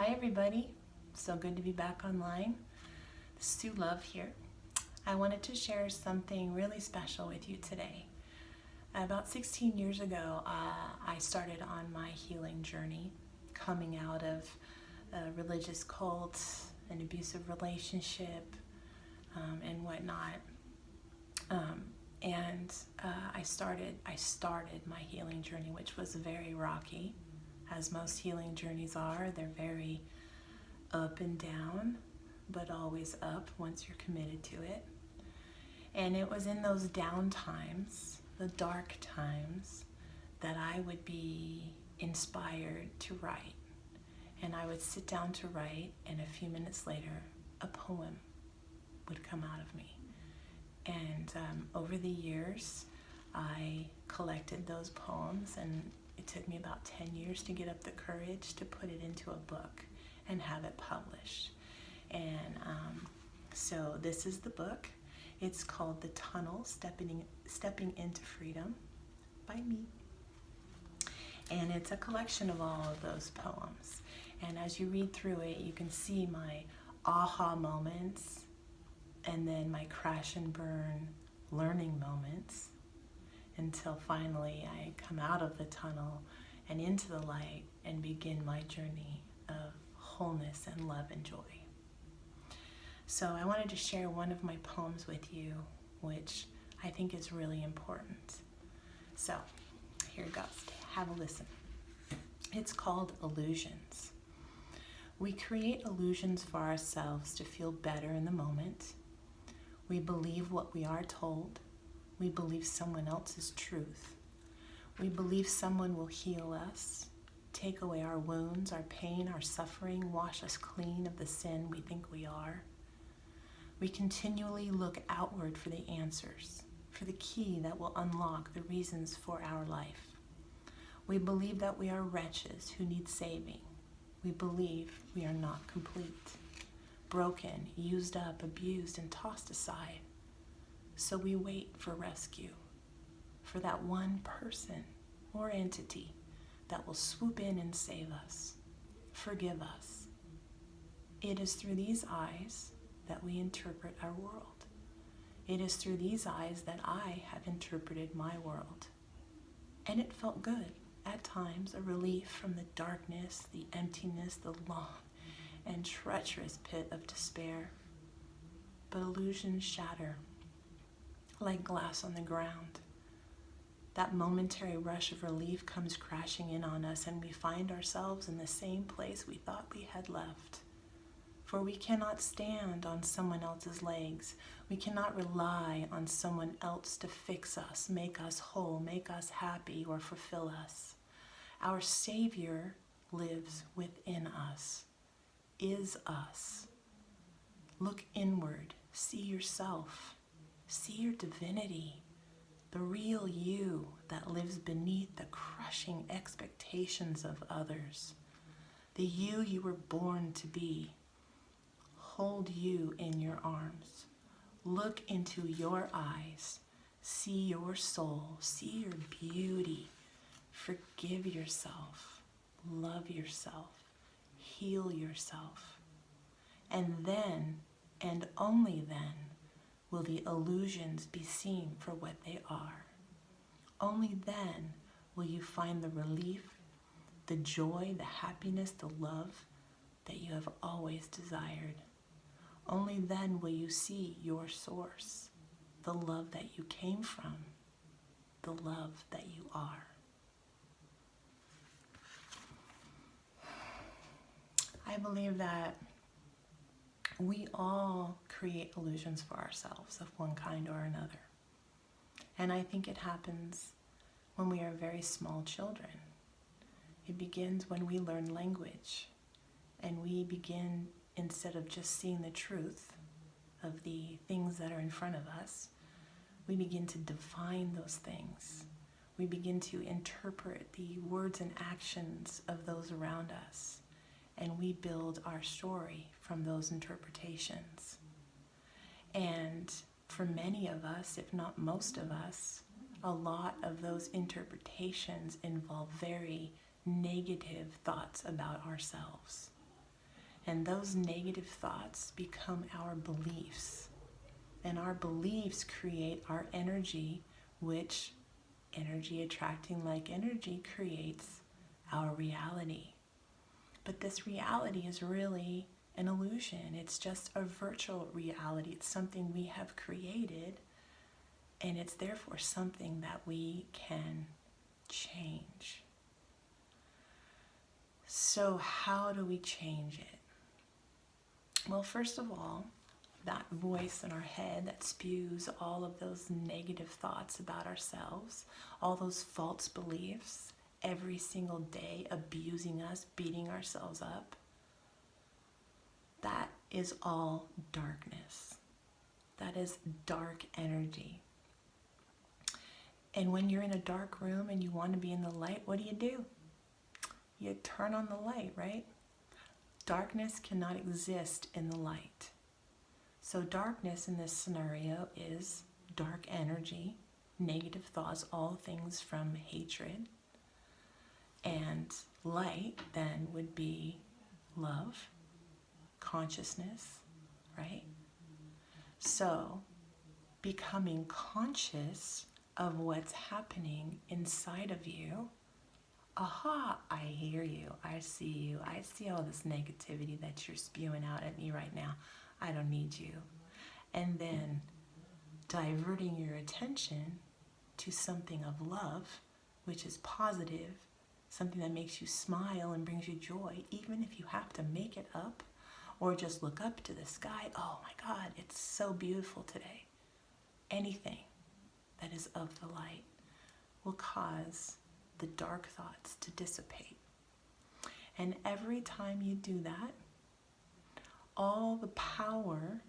Hi everybody, so good to be back online. Sue Love here. I wanted to share something really special with you today. About 16 years ago, I started on my healing journey, coming out of a religious cult, an abusive relationship, and whatnot. I started my healing journey, which was very rocky, as most healing journeys are. They're very up and down, but always up once you're committed to it. And it was in those down times, the dark times, that I would be inspired to write. And I would sit down to write, and a few minutes later, a poem would come out of me. And over the years, I collected those poems, and it took me about 10 years to get up the courage to put it into a book and have it published. And so this is the book. It's called The Tunnel, Stepping into Freedom by me. And it's a collection of all of those poems. And as you read through it, you can see my aha moments and then my crash and burn learning moments until finally I come out of the tunnel and into the light and begin my journey of wholeness and love and joy. So I wanted to share one of my poems with you, which I think is really important. So here it goes. Have a listen. It's called Illusions. We create illusions for ourselves to feel better in the moment. We believe what we are told. We believe someone else's truth. We believe someone will heal us, take away our wounds, our pain, our suffering, wash us clean of the sin we think we are. We continually look outward for the answers, for the key that will unlock the reasons for our life. We believe that we are wretches who need saving. We believe we are not complete, broken, used up, abused, and tossed aside. So we wait for rescue, for that one person or entity that will swoop in and save us, forgive us. It is through these eyes that we interpret our world. It is through these eyes that I have interpreted my world. And it felt good. At times, a relief from the darkness, the emptiness, the long and treacherous pit of despair. But illusions shatter like glass on the ground. That momentary rush of relief comes crashing in on us, and we find ourselves in the same place we thought we had left. For we cannot stand on someone else's legs. We cannot rely on someone else to fix us, make us whole, make us happy, or fulfill us. Our Savior lives within us, is us. Look inward, see yourself, see your divinity, the real you that lives beneath the crushing expectations of others, the you were born to be. Hold you in your arms. Look into your eyes. See your soul. See your beauty. Forgive yourself. Love yourself. Heal yourself. And then, and only then, will the illusions be seen for what they are. Only then will you find the relief, the joy, the happiness, the love that you have always desired. Only then will you see your source, the love that you came from, the love that you are. I believe that we all create illusions for ourselves of one kind or another. And I think it happens when we are very small children. It begins when we learn language, and we begin, instead of just seeing the truth of the things that are in front of us, we begin to define those things. We begin to interpret the words and actions of those around us, and we build our story from those interpretations. And for many of us, if not most of us, a lot of those interpretations involve very negative thoughts about ourselves. And those negative thoughts become our beliefs. And our beliefs create our energy, which energy attracting like energy creates our reality. But this reality is really an illusion. It's just a virtual reality. It's something we have created, and it's therefore something that we can change. So how do we change it? Well, first of all, that voice in our head that spews all of those negative thoughts about ourselves, all those false beliefs, every single day abusing us, beating ourselves up, that is all darkness. That is dark energy. And when you're in a dark room and you want to be in the light, what do? You turn on the light, right? Darkness cannot exist in the light. So darkness in this scenario is dark energy, negative thoughts, all things from hatred. And light then would be love, consciousness, right? So becoming conscious of what's happening inside of you. Aha, I hear you. I see you. I see all this negativity that you're spewing out at me right now. I don't need you. And then diverting your attention to something of love, which is positive, something that makes you smile and brings you joy, even if you have to make it up or just look up to the sky. Oh my God, it's so beautiful today. Anything that is of the light will cause the dark thoughts to dissipate. And every time you do that, all the power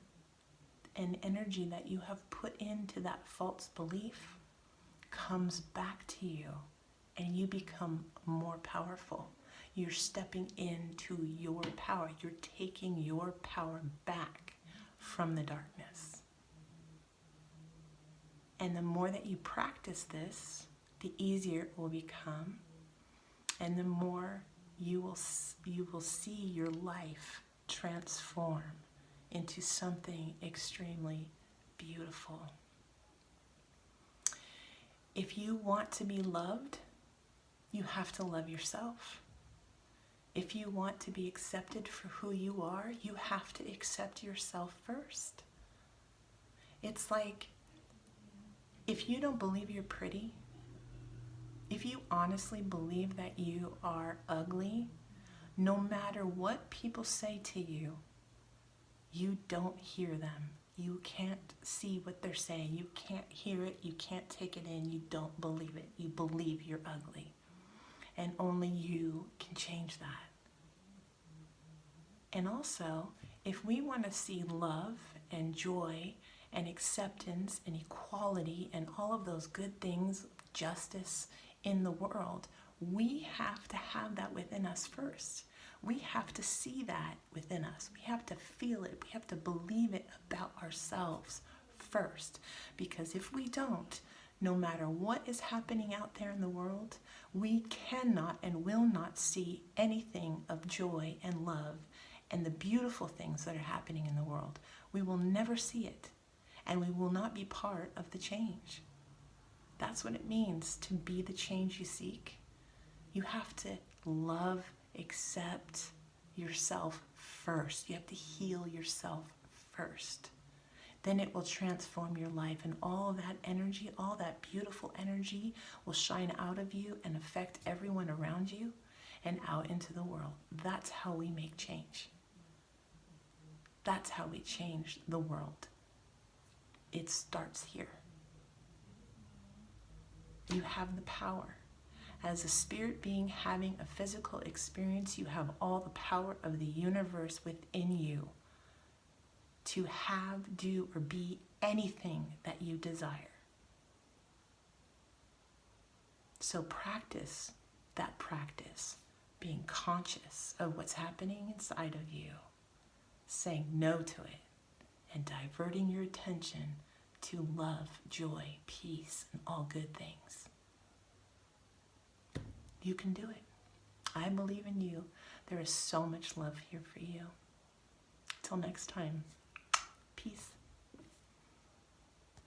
and energy that you have put into that false belief comes back to you, and you become more powerful. You're stepping into your power. You're taking your power back from the darkness. And the more that you practice this, the easier it will become, and the more you will see your life transform into something extremely beautiful. If you want to be loved, you have to love yourself. If you want to be accepted for who you are, you have to accept yourself first. It's like, if you don't believe you're pretty, if you honestly believe that you are ugly, no matter what people say to you, you don't hear them. You can't see what they're saying. You can't hear it. You can't take it in. You don't believe it. You believe you're ugly. And only you can change that. And also, if we want to see love and joy and acceptance and equality and all of those good things, justice in the world, we have to have that within us first. We have to see that within us. We have to feel it. We have to believe it about ourselves first. Because if we don't, no matter what is happening out there in the world, we cannot and will not see anything of joy and love and the beautiful things that are happening in the world. We will never see it, and we will not be part of the change. That's what it means to be the change you seek. You have to love, accept yourself first. You have to heal yourself first. Then it will transform your life, and all that energy, all that beautiful energy will shine out of you and affect everyone around you and out into the world. That's how we make change. That's how we change the world. It starts here. You have the power. As a spirit being having a physical experience, you have all the power of the universe within you to have, do, or be anything that you desire. So practice that practice, being conscious of what's happening inside of you, saying no to it, and diverting your attention to love, joy, peace, and all good things. You can do it. I believe in you. There is so much love here for you. until next time, peace.